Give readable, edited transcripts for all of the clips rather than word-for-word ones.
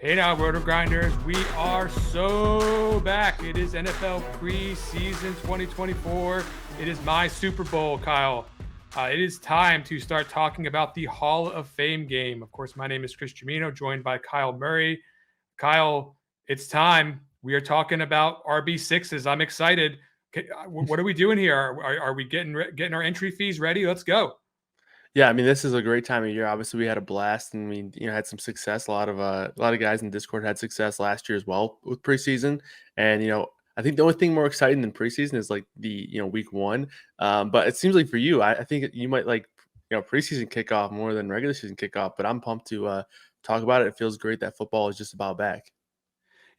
Hey now, RotoGrinders. We are so back. It is NFL Preseason 2024. It is my Super Bowl, Kyle. It is time to start talking about the Hall of Fame game. Of course, my name is Chris Gimino, joined by Kyle Murray. Kyle, it's time. We are talking about RB6s. I'm excited. What are we doing here? Are we getting our entry fees ready? Let's go. Yeah, I mean, this is a great time of year. Obviously, we had a blast and we, had some success. A lot of guys in Discord had success last year as well with preseason. And I think the only thing more exciting than preseason is like the week one. But it seems like for you, I think you might like preseason kickoff more than regular season kickoff. But I'm pumped to talk about it. It feels great that football is just about back.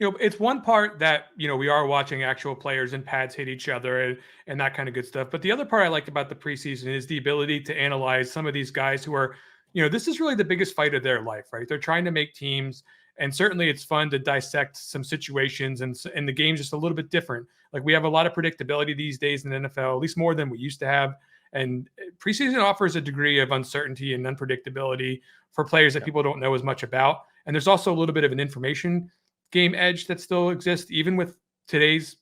It's one part that, we are watching actual players and pads hit each other and that kind of good stuff. But the other part I liked about the preseason is the ability to analyze some of these guys who are, this is really the biggest fight of their life, right? They're trying to make teams. And certainly it's fun to dissect some situations and the game's just a little bit different. Like we have a lot of predictability these days in the NFL, at least more than we used to have. And preseason offers a degree of uncertainty and unpredictability for players that people don't know as much about. And there's also a little bit of an information game edge that still exists, even with today's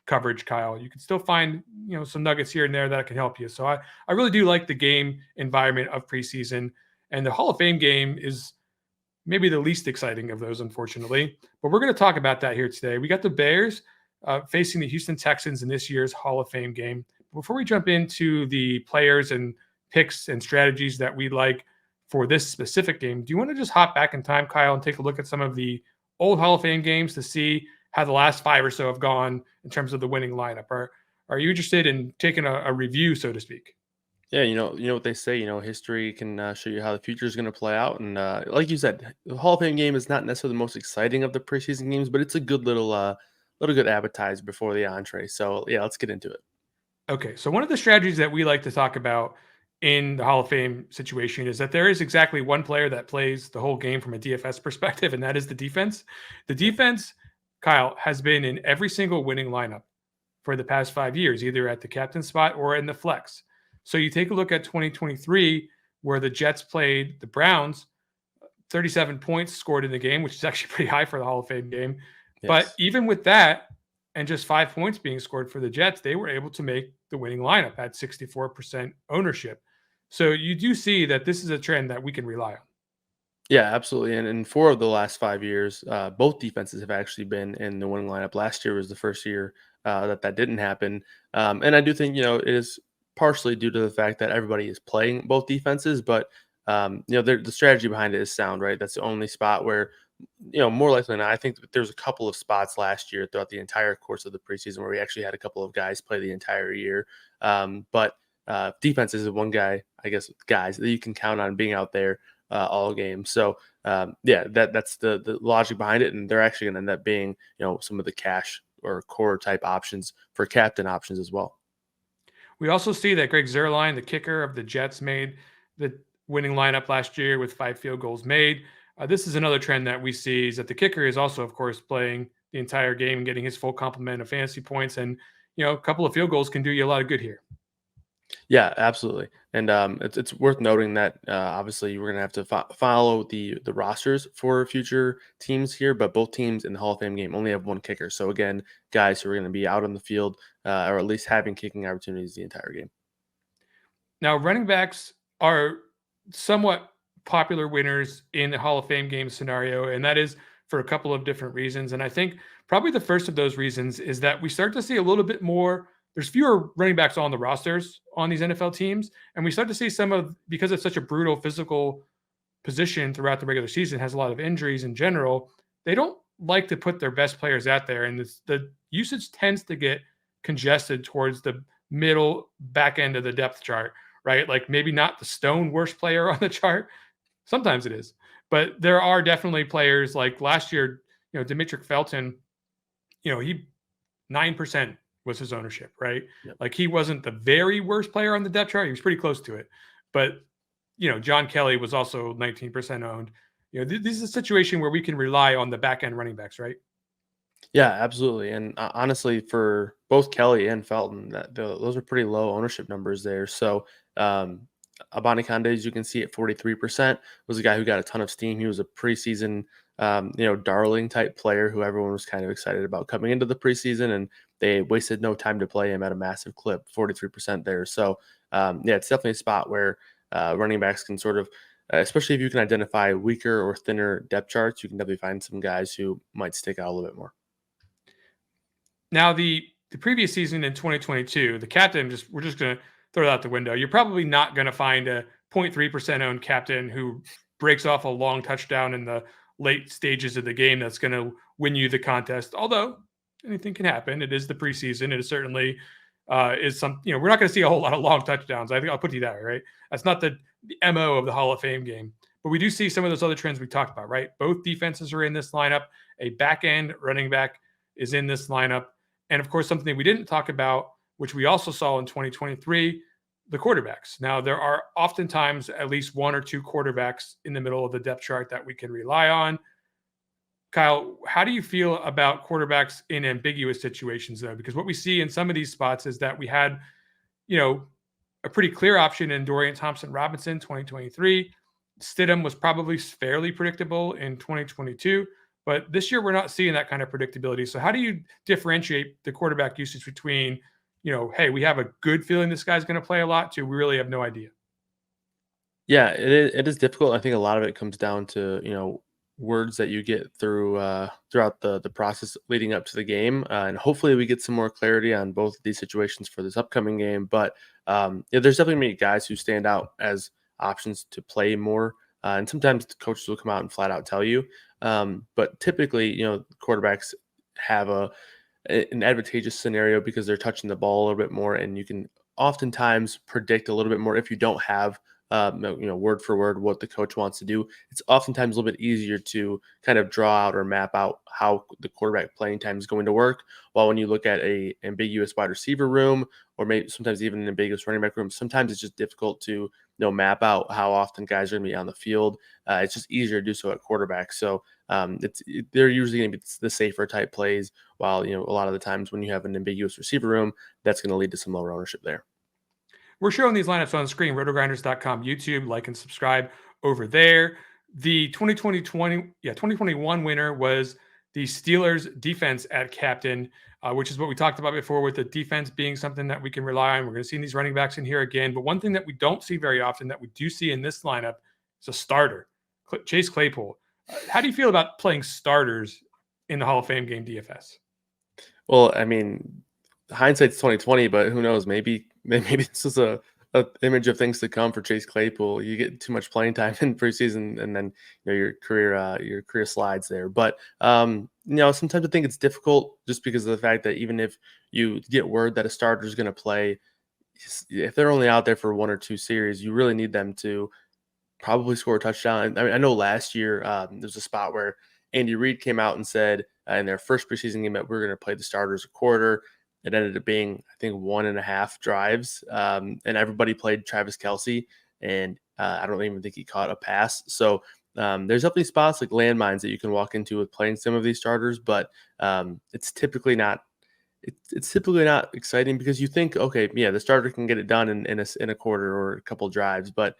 coverage, Kyle. You can still find, some nuggets here and there that can help you. So I really do like the game environment of preseason. And the Hall of Fame game is maybe the least exciting of those, unfortunately. But we're going to talk about that here today. We got the Bears facing the Houston Texans in this year's Hall of Fame game. Before we jump into the players and picks and strategies that we like for this specific game, do you want to just hop back in time, Kyle, and take a look at some of the old Hall of Fame games to see how the last five or so have gone in terms of the winning lineup? Are you interested in taking a review, so to speak? Yeah, you know what they say. History can show you how the future is going to play out. And like you said, the Hall of Fame game is not necessarily the most exciting of the preseason games, but it's a good little good appetizer before the entree. So yeah, let's get into it. Okay, so one of the strategies that we like to talk about in the Hall of Fame situation is that there is exactly one player that plays the whole game from a DFS perspective, and that is the defense. The Yep. defense, Kyle, has been in every single winning lineup for the past 5 years, either at the captain spot or in the flex. So you take a look at 2023, where the Jets played the Browns, 37 points scored in the game, which is actually pretty high for the Hall of Fame game. But Yes. even with that, and just 5 points being scored for the Jets, they were able to make the winning lineup at 64% ownership. So you do see that this is a trend that we can rely on. Yeah, absolutely. And in 4 of the last 5 years, both defenses have actually been in the winning lineup. Last year was the first year that didn't happen. And I do think, it is partially due to the fact that everybody is playing both defenses, but, the strategy behind it is sound, right? That's the only spot where, more likely than not, I think that there's a couple of spots last year throughout the entire course of the preseason where we actually had a couple of guys play the entire year. But defense is the one guy, I guess, guys that you can count on being out there all game. So yeah, that's the logic behind it, and they're actually going to end up being some of the cash or core type options for captain options as well. We also see that Greg Zuerlein, the kicker of the Jets, made the winning lineup last year with 5 field goals made. This is another trend that we see is that the kicker is also, of course, playing the entire game and getting his full complement of fantasy points. And, a couple of field goals can do you a lot of good here. Yeah, absolutely. And it's worth noting that obviously we're gonna have to follow the rosters for future teams here, but both teams in the Hall of Fame game only have one kicker. So again, guys who are going to be out on the field or at least having kicking opportunities the entire game. Now, running backs are somewhat popular winners in the Hall of Fame game scenario, and that is for a couple of different reasons. And I think probably the first of those reasons is that we start to see a little bit more. There's fewer running backs on the rosters on these NFL teams, and we start to see some of, because it's such a brutal physical position throughout the regular season, has a lot of injuries in general. They don't like to put their best players out there, and the usage tends to get congested towards the middle back end of the depth chart, right? Like maybe not the stone worst player on the chart. Sometimes it is, but there are definitely players like last year, Demetric Felton, he 9% was his ownership, right? Yep. Like he wasn't the very worst player on the depth chart. He was pretty close to it. But, John Kelly was also 19% owned. This is a situation where we can rely on the back end running backs, right? Yeah, absolutely. And honestly, for both Kelly and Felton, those are pretty low ownership numbers there. So, Abanikande, as you can see at 43%, was a guy who got a ton of steam. He was a preseason darling type player who everyone was kind of excited about coming into the preseason, and they wasted no time to play him at a massive clip, 43% there. So it's definitely a spot where running backs can sort of, especially if you can identify weaker or thinner depth charts, you can definitely find some guys who might stick out a little bit more. Now, the previous season in 2022, the captain, we're just going to throw it out the window. You're probably not going to find a 0.3% owned captain who breaks off a long touchdown in the late stages of the game that's going to win you the contest. Although anything can happen. It is the preseason. It is certainly is some, we're not going to see a whole lot of long touchdowns. I think I'll put you that way, right? That's not the MO of the Hall of Fame game. But we do see some of those other trends we talked about, right? Both defenses are in this lineup. A back end running back is in this lineup. And of course, something we didn't talk about, which we also saw in 2023, the quarterbacks. Now, there are oftentimes at least one or two quarterbacks in the middle of the depth chart that we can rely on. Kyle, how do you feel about quarterbacks in ambiguous situations, though? Because what we see in some of these spots is that we had, a pretty clear option in Dorian Thompson-Robinson 2023. Stidham was probably fairly predictable in 2022. But this year, we're not seeing that kind of predictability. So how do you differentiate the quarterback usage between, hey, we have a good feeling this guy's going to play a lot, to we really have no idea? Yeah, it is difficult. I think a lot of it comes down to, words that you get throughout the process leading up to the game. And hopefully we get some more clarity on both of these situations for this upcoming game. But there's definitely many guys who stand out as options to play more. And sometimes the coaches will come out and flat out tell you. But typically, quarterbacks have an advantageous scenario because they're touching the ball a little bit more, and you can oftentimes predict a little bit more if you don't have word for word what the coach wants to do. It's oftentimes a little bit easier to kind of draw out or map out how the quarterback playing time is going to work. While when you look at a ambiguous wide receiver room, or maybe sometimes even an ambiguous running back room, sometimes it's just difficult to map out how often guys are going to be on the field. It's just easier to do so at quarterback. So they're usually going to be the safer type plays. While a lot of the times when you have an ambiguous receiver room, that's going to lead to some lower ownership there. We're showing these lineups on the screen, rotogrinders.com, YouTube, like and subscribe over there. The 2021 winner was the Steelers defense at captain, which is what we talked about before, with the defense being something that we can rely on. We're going to see these running backs in here again. But one thing that we don't see very often that we do see in this lineup is a starter, Chase Claypool. How do you feel about playing starters in the Hall of Fame game DFS? Well, I mean, hindsight's 2020, but who knows? Maybe this is a image of things to come for Chase Claypool. You get too much playing time in preseason, and then your career slides there. But sometimes I think it's difficult just because of the fact that even if you get word that a starter is going to play, if they're only out there for one or two series, you really need them to probably score a touchdown. I mean, I know last year there's a spot where Andy Reid came out and said in their first preseason game that we're going to play the starters a quarter. It ended up being, I think, 1.5 drives, and everybody played Travis Kelce, and I don't even think he caught a pass. So there's definitely spots like landmines that you can walk into with playing some of these starters, but it's typically not. It's typically not exciting because you think, okay, yeah, the starter can get it done in a quarter or a couple drives, but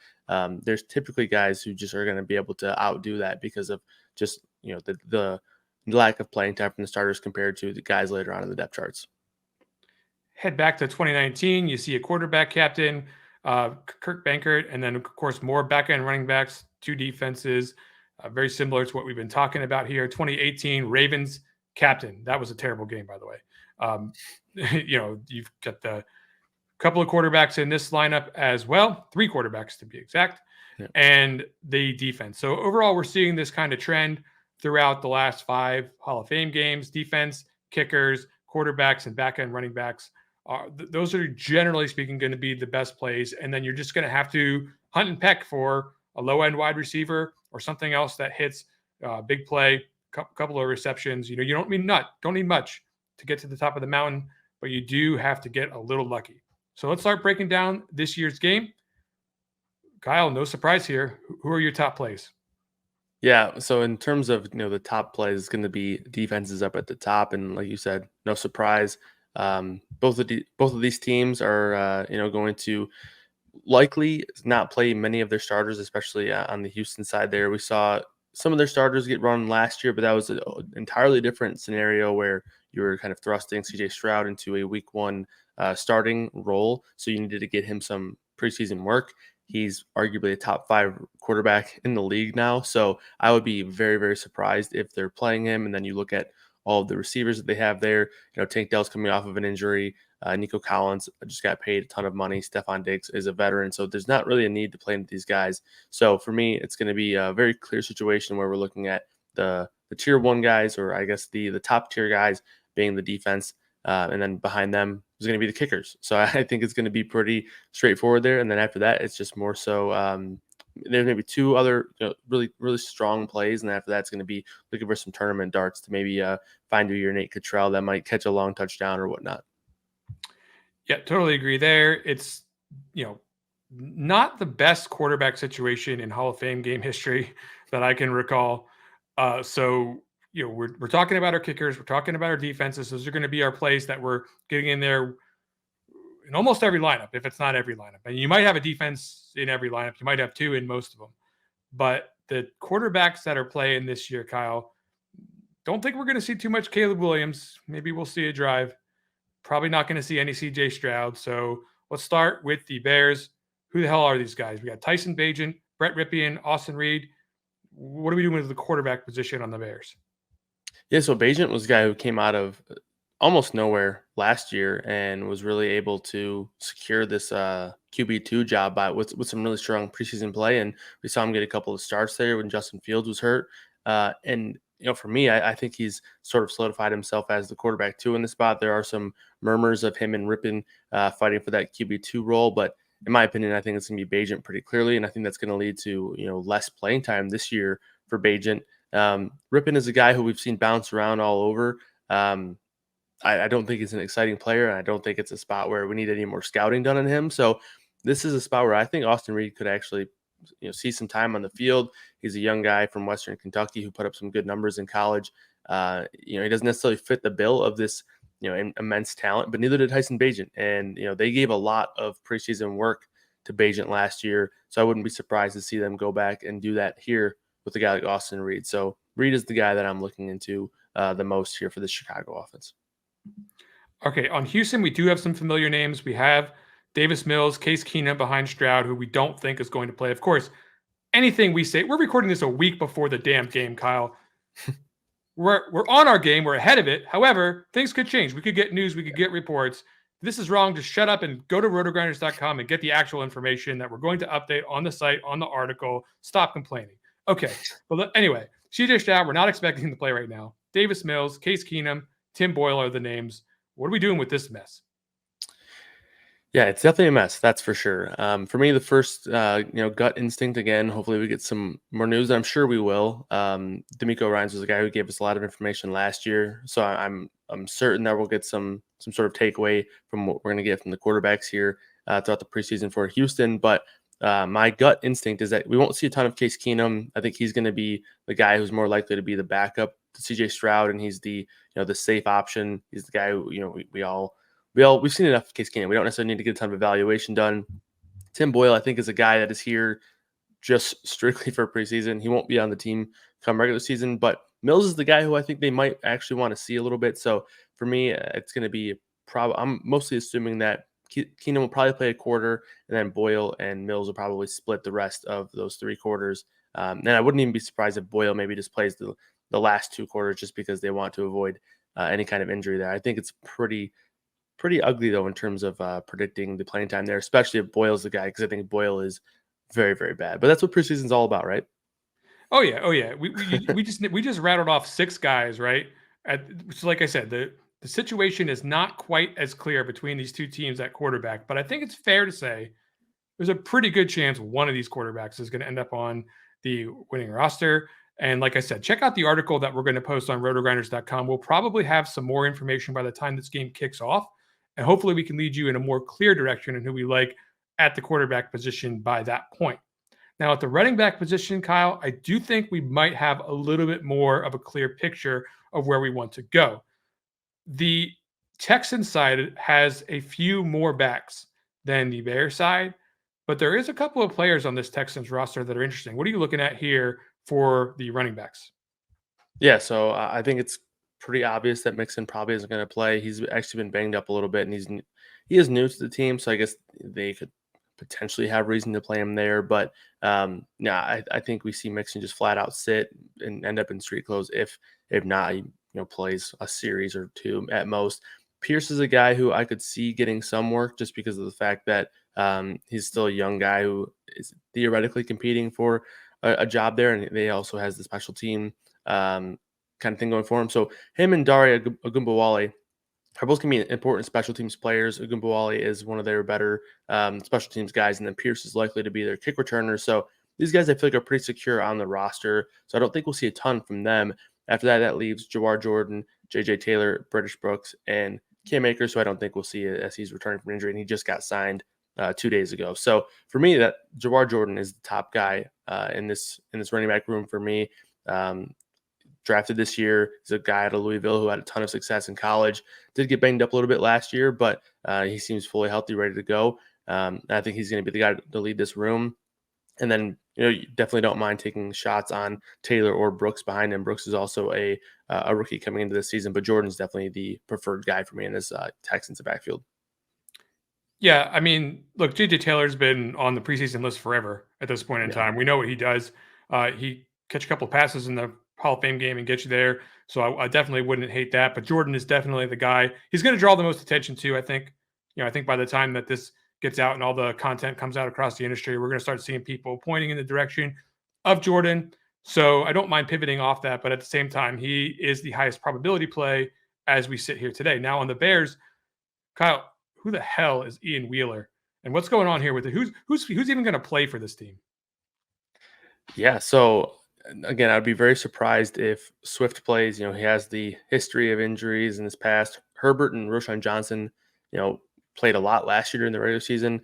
there's typically guys who just are going to be able to outdo that because of just the lack of playing time from the starters compared to the guys later on in the depth charts. Head back to 2019, you see a quarterback captain, Kurt Benkert, and then, of course, more back-end running backs, two defenses, very similar to what we've been talking about here. 2018, Ravens captain. That was a terrible game, by the way. You've got the couple of quarterbacks in this lineup as well, 3 quarterbacks to be exact, and the defense. So overall, we're seeing this kind of trend throughout the last 5 Hall of Fame games: defense, kickers, quarterbacks, and back-end running backs. Those are, generally speaking, going to be the best plays. And then you're just going to have to hunt and peck for a low-end wide receiver or something else that hits big play, couple of receptions. You don't need much to get to the top of the mountain, but you do have to get a little lucky. So let's start breaking down this year's game. Kyle, no surprise here. Who are your top plays? Yeah, so in terms of the top plays, it's going to be defenses up at the top, and like you said, no surprise. Both of these teams are going to likely not play many of their starters, especially on the Houston side. There, we saw some of their starters get run last year, but that was an entirely different scenario where you were kind of thrusting CJ Stroud into a week one starting role. So you needed to get him some preseason work. He's arguably a top 5 quarterback in the league now. So I would be very, very surprised if they're playing him. And then you look at all of the receivers that they have there. Tank Dell's coming off of an injury. Nico Collins just got paid a ton of money. Stephon Diggs is a veteran. So there's not really a need to play with these guys. So for me, it's going to be a very clear situation where we're looking at the tier 1 guys, or I guess the top tier guys being the defense. And then behind them is going to be the kickers. So I think it's going to be pretty straightforward there. And then after that, it's just more so there's maybe 2 other really, really strong plays. And after that, it's going to be looking for some tournament darts to maybe find your Nate Cottrell that might catch a long touchdown or whatnot. Yeah, totally agree there. It's, not the best quarterback situation in Hall of Fame game history that I can recall. So we're talking about our kickers, we're talking about our defenses. Those are going to be our plays that we're getting in there in almost every lineup, if it's not every lineup. And you might have a defense in every lineup. You might have 2 in most of them. But the quarterbacks that are playing this year, Kyle, don't think we're going to see too much Caleb Williams. Maybe we'll see a drive. Probably not going to see any CJ Stroud. So let's start with the Bears. Who the hell are these guys? We got Tyson Bagent, Brett Rypien, Austin Reed. What are we doing with the quarterback position on the Bears? Yeah, so Bagent was a guy who came out of almost nowhere last year and was really able to secure this QB2 job with some really strong preseason play. And we saw him get a couple of starts there when Justin Fields was hurt. And for me, I think he's sort of solidified himself as the quarterback 2 in the spot. There are some murmurs of him and Rypien fighting for that QB2 role, but in my opinion, I think it's going to be Bagent pretty clearly, and I think that's going to lead to less playing time this year for Bagent. Rypien is a guy who we've seen bounce around all over. I don't think he's an exciting player, and I don't think it's a spot where we need any more scouting done on him. So this is a spot where I think Austin Reed could actually see some time on the field. He's a young guy from Western Kentucky who put up some good numbers in college. He doesn't necessarily fit the bill of this immense talent, but neither did Tyson Bagent. And, they gave a lot of preseason work to Bagent last year. So I wouldn't be surprised to see them go back and do that here with a guy like Austin Reed. So Reed is the guy that I'm looking into the most here for the Chicago offense. Okay. On Houston, we do have some familiar names. We have Davis Mills, Case Keenum behind Stroud, who we don't think is going to play. Of course, anything we say, we're recording this a week before the damn game, Kyle. We're on our game. We're ahead of it. However, things could change. We could get news. We could get reports. If this is wrong, just shut up and go to rotogrinders.com and get the actual information that we're going to update on the site, on the article. Stop complaining. Okay. But anyway, CJ Stroud, we're not expecting him to play right now. Davis Mills, Case Keenum, Tim Boyle are the names. What are we doing with this mess? Yeah, it's definitely a mess. That's for sure. For me, the first, gut instinct again. Hopefully, we get some more news. I'm sure we will. D'Amico Ryans was a guy who gave us a lot of information last year, so I'm certain that we'll get some sort of takeaway from what we're going to get from the quarterbacks here throughout the preseason for Houston. But my gut instinct is that we won't see a ton of Case Keenum. I think he's going to be the guy who's more likely to be the backup to CJ Stroud, and he's the the safe option. He's the guy who we've seen enough of Case Keenum. We don't necessarily need to get a ton of evaluation done. Tim Boyle, I think, is a guy that is here just strictly for preseason. He won't be on the team come regular season, but Mills is the guy who I think they might actually want to see a little bit. So for me, it's going to be I'm mostly assuming that Keenum will probably play a quarter, and then Boyle and Mills will probably split the rest of those 3 quarters. And I wouldn't even be surprised if Boyle maybe just plays the last 2 quarters just because they want to avoid any kind of injury there. I think it's pretty ugly, though, in terms of predicting the playing time there, especially if Boyle's the guy, because I think Boyle is very, very bad. But that's what preseason's all about, right? Oh yeah. We just rattled off 6 guys, right? So like I said, the situation is not quite as clear between these 2 teams at quarterback, but I think it's fair to say there's a pretty good chance one of these quarterbacks is going to end up on the winning roster. And like I said, check out the article that we're going to post on rotogrinders.com. We'll probably have some more information by the time this game kicks off. And hopefully we can lead you in a more clear direction in who we like at the quarterback position by that point. Now, at the running back position, Kyle, I do think we might have a little bit more of a clear picture of where we want to go. The Texans side has a few more backs than the Bears side, but there is a couple of players on this Texans roster that are interesting. What are you looking at here for the running backs? Yeah, so I think it's pretty obvious that Mixon probably isn't going to play. He's actually been banged up a little bit, and he is new to the team, so I guess they could potentially have reason to play him there. But yeah, I think we see Mixon just flat out sit and end up in street clothes if not, he plays a series or two at most. Pierce is a guy who I could see getting some work just because of the fact that he's still a young guy who is theoretically competing for a job there, and they also has the special team kind of thing going for him. So him and Daria Agumbawale are both going to be important special teams players. Agumbawale is one of their better special teams guys, and then Pierce is likely to be their kick returner. So these guys I feel like are pretty secure on the roster. So I don't think we'll see a ton from them. After that, that leaves Jawar Jordan, J.J. Taylor, British Brooks, and Cam Akers, who I don't think we'll see as he's returning from injury, and he just got signed 2 days ago. So for me, that Jawar Jordan is the top guy in this running back room for me. Drafted this year. He's a guy out of Louisville who had a ton of success in college. Did get banged up a little bit last year, but he seems fully healthy, ready to go. I think he's going to be the guy to lead this room. And then, you definitely don't mind taking shots on Taylor or Brooks behind him. Brooks is also a rookie coming into the season, but Jordan's definitely the preferred guy for me in this Texans backfield. Yeah, I mean, look, J.J. Taylor's been on the preseason list forever at this point in time. We know what he does. He catch a couple of passes in the Hall of Fame game and get you there. So I definitely wouldn't hate that. But Jordan is definitely the guy. He's going to draw the most attention too, I think. I think by the time that this gets out and all the content comes out across the industry, we're going to start seeing people pointing in the direction of Jordan. So I don't mind pivoting off that. But at the same time, he is the highest probability play as we sit here today. Now on the Bears, Kyle, who the hell is Ian Wheeler? And what's going on here with it? Who's even going to play for this team? Yeah, so again, I'd be very surprised if Swift plays. He has the history of injuries in his past. Herbert and Roschon Johnson, played a lot last year during the regular season.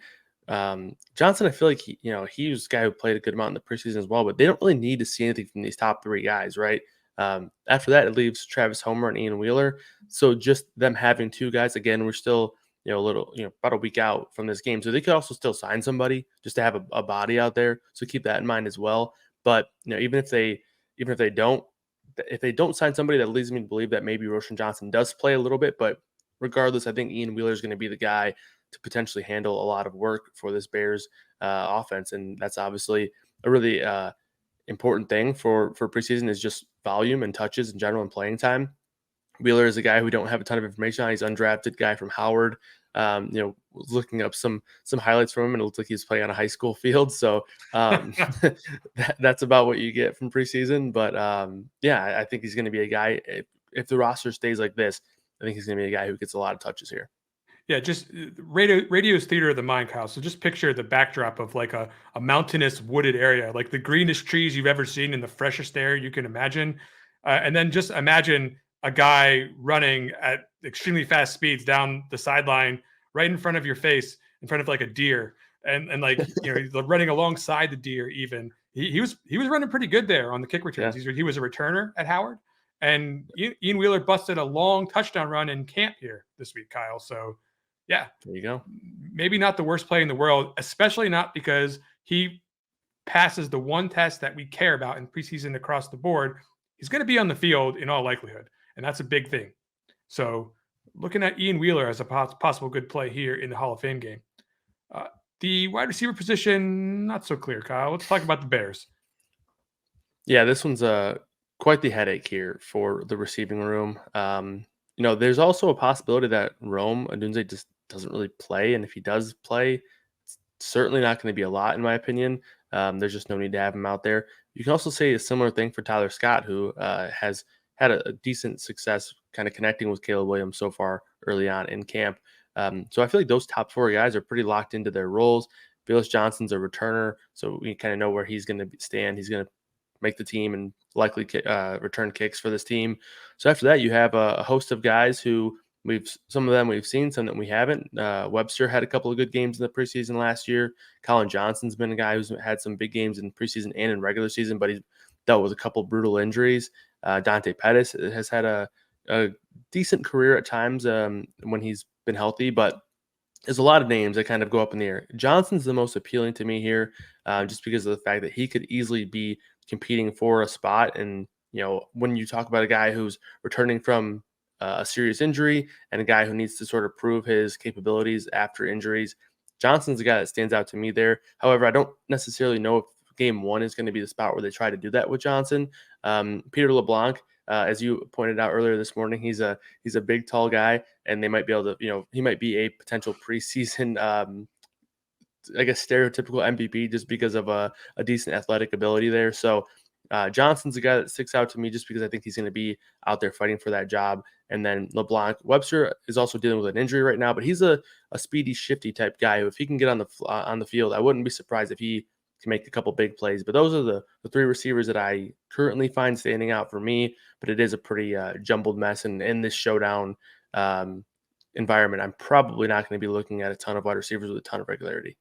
Johnson, I feel like he was a guy who played a good amount in the preseason as well, but they don't really need to see anything from these top three guys, right? After that, it leaves Travis Homer and Ian Wheeler. So just them having two guys, again, we're still a little, about a week out from this game. So they could also still sign somebody just to have a body out there. So keep that in mind as well. But, even if they don't sign somebody, that leads me to believe that maybe Roschon Johnson does play a little bit. But regardless, I think Ian Wheeler is going to be the guy to potentially handle a lot of work for this Bears offense. And that's obviously a really important thing for preseason is just volume and touches in general and playing time. Wheeler is a guy who we don't have a ton of information on. He's an undrafted guy from Howard. Looking up some highlights from him, and it looks like he's playing on a high school field. So that's about what you get from preseason. But yeah, I think he's going to be a guy. If the roster stays like this, I think he's going to be a guy who gets a lot of touches here. Yeah, just radio's theater of the mind, Kyle. So just picture the backdrop of like a mountainous wooded area, like the greenest trees you've ever seen in the freshest air you can imagine. And then just imagine a guy running at extremely fast speeds down the sideline right in front of your face, in front of like a deer. And like, he's running alongside the deer even. He was running pretty good there on the kick returns. Yeah. He was a returner at Howard. And Ian Wheeler busted a long touchdown run in camp here this week, Kyle. So, yeah, there you go. Maybe not the worst play in the world, especially not because he passes the one test that we care about in preseason across the board. He's going to be on the field in all likelihood, and that's a big thing. So, looking at Ian Wheeler as a possible good play here in the Hall of Fame game. The wide receiver position, not so clear, Kyle. Let's talk about the Bears. Yeah, this one's quite the headache here for the receiving room. There's also a possibility that Rome Odunze just doesn't really play, and if he does play, it's certainly not going to be a lot, in my opinion. There's just no need to have him out there. You can also say a similar thing for Tyler Scott, who has had a decent success kind of connecting with Caleb Williams so far early on in camp. So I feel like those top four guys are pretty locked into their roles. Velus Johnson's a returner, so we kind of know where he's going to stand. He's going to make the team and likely return kicks for this team. So after that, you have a host of guys who some of them we've seen, some that we haven't. Webster had a couple of good games in the preseason last year. Colin Johnson's been a guy who's had some big games in preseason and in regular season, but he's dealt with a couple of brutal injuries. Dante Pettis has had a decent career at times when he's been healthy, but there's a lot of names that kind of go up in the air. Johnson's the most appealing to me here, just because of the fact that he could easily be competing for a spot. And, when you talk about a guy who's returning from a serious injury and a guy who needs to sort of prove his capabilities after injuries, Johnson's the guy that stands out to me there. However, I don't necessarily know if game one is going to be the spot where they try to do that with Johnson. Peter LeBlanc, as you pointed out earlier this morning, he's a big, tall guy, and they might be able to, he might be a potential preseason, I guess, stereotypical MVP just because of a decent athletic ability there. So Johnson's the guy that sticks out to me just because I think he's going to be out there fighting for that job. And then LeBlanc, Webster is also dealing with an injury right now, but he's a speedy, shifty type guy who, if he can get on the field, I wouldn't be surprised if he can make a couple big plays. But those are the three receivers that I currently find standing out for me. But it is a pretty jumbled mess, and in this showdown environment, I'm probably not going to be looking at a ton of wide receivers with a ton of regularity.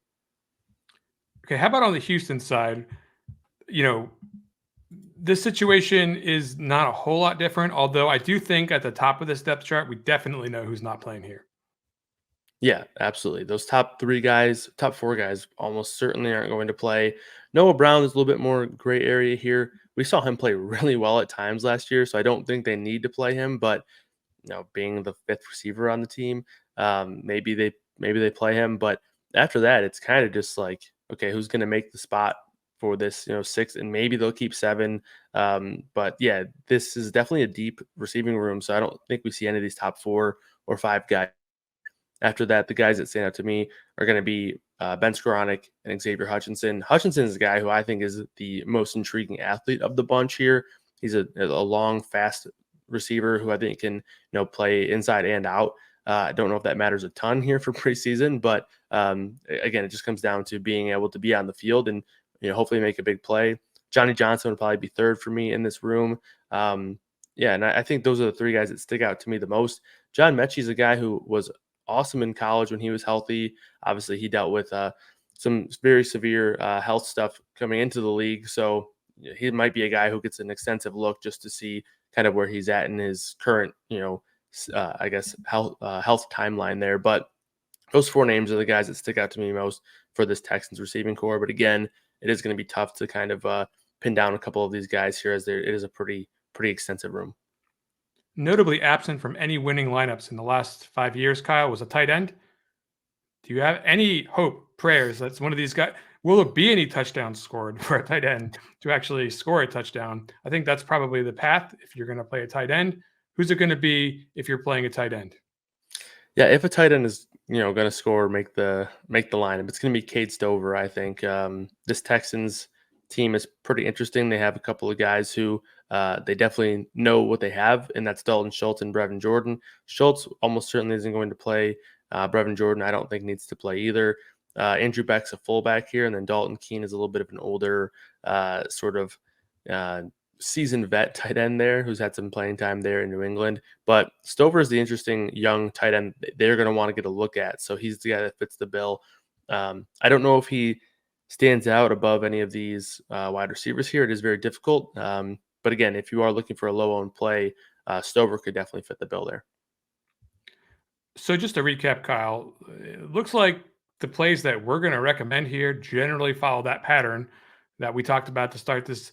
Okay, how about on the Houston side? This situation is not a whole lot different, although I do think at the top of this depth chart, we definitely know who's not playing here. Yeah, absolutely. Those top four guys almost certainly aren't going to play. Noah Brown is a little bit more gray area here. We saw him play really well at times last year, so I don't think they need to play him. But being the fifth receiver on the team, maybe they play him. But after that, it's kind of just like, okay, who's going to make the spot for this, sixth, and maybe they'll keep seven. But yeah, this is definitely a deep receiving room, so I don't think we see any of these top 4 or 5 guys. After that, the guys that stand out to me are going to be Ben Skoranek and Xavier Hutchinson. Hutchinson is a guy who I think is the most intriguing athlete of the bunch here. He's a long, fast receiver who I think can play inside and out. I don't know if that matters a ton here for preseason, but again, it just comes down to being able to be on the field and hopefully make a big play. Johnny Johnson would probably be third for me in this room. Yeah, and I think those are the 3 guys that stick out to me the most. John Mechie is a guy who was awesome in college when he was healthy. Obviously, he dealt with some very severe health stuff coming into the league, so he might be a guy who gets an extensive look just to see kind of where he's at in his current, I guess, health timeline there. But those 4 names are the guys that stick out to me most for this Texans receiving core. But again, it is going to be tough to kind of pin down a couple of these guys here, as it is a pretty extensive room. Notably absent from any winning lineups in the last 5 years, Kyle, was a tight end. Do you have any hope, prayers, that's one of these guys? Will there be any touchdowns scored for a tight end to actually score a touchdown? I think that's probably the path if you're going to play a tight end. Who's it going to be if you're playing a tight end? Yeah, if a tight end is going to score, make the lineup, it's going to be Cade Stover. I think this Texans team is pretty interesting. They have a couple of guys who they definitely know what they have, and that's Dalton Schultz and Brevin Jordan. Schultz almost certainly isn't going to play. Brevin Jordan, I don't think, needs to play either. Andrew Beck's a fullback here, and then Dalton Keene is a little bit of an older sort of seasoned vet tight end there who's had some playing time there in New England. But Stover is the interesting young tight end they're going to want to get a look at. So he's the guy that fits the bill. I don't know if he stands out above any of these wide receivers here. It is very difficult. But again, if you are looking for a low-owned play, Stover could definitely fit the bill there. So just to recap, Kyle, it looks like the plays that we're going to recommend here generally follow that pattern that we talked about to start this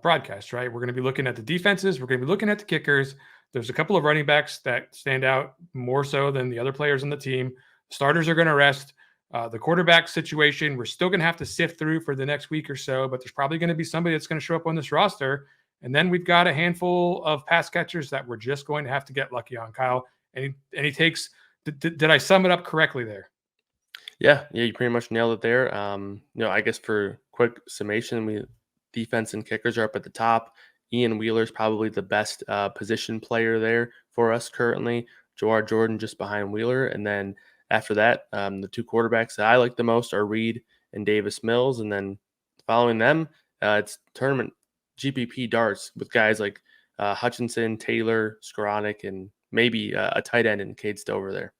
broadcast, right? We're going to be looking at the defenses. We're going to be looking at the kickers. There's a couple of running backs that stand out more so than the other players on the team. Starters are going to rest. The quarterback situation, we're still going to have to sift through for the next week or so, but there's probably going to be somebody that's going to show up on this roster. And then we've got a handful of pass catchers that we're just going to have to get lucky on, Kyle. Any takes? Did I sum it up correctly there? Yeah, you pretty much nailed it there. I guess for quick summation, defense and kickers are up at the top. Ian Wheeler is probably the best position player there for us currently. Jawar Jordan just behind Wheeler. And then after that, the 2 quarterbacks that I like the most are Reed and Davis Mills. And then following them, it's tournament GPP darts with guys like Hutchinson, Taylor, Skoranek, and maybe a tight end in Cade Stover there.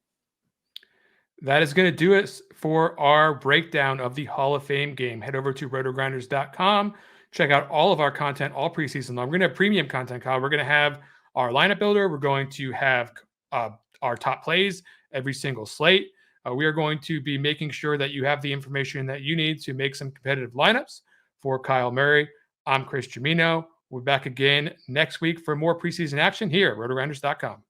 That is going to do it for our breakdown of the Hall of Fame game. Head over to rotogrinders.com. Check out all of our content all preseason long. We're going to have premium content, Kyle. We're going to have our lineup builder. We're going to have our top plays, every single slate. We are going to be making sure that you have the information that you need to make some competitive lineups for Kyle Murray. I'm Chris Gimino. We're back again next week for more preseason action here at RotoGrinders.com.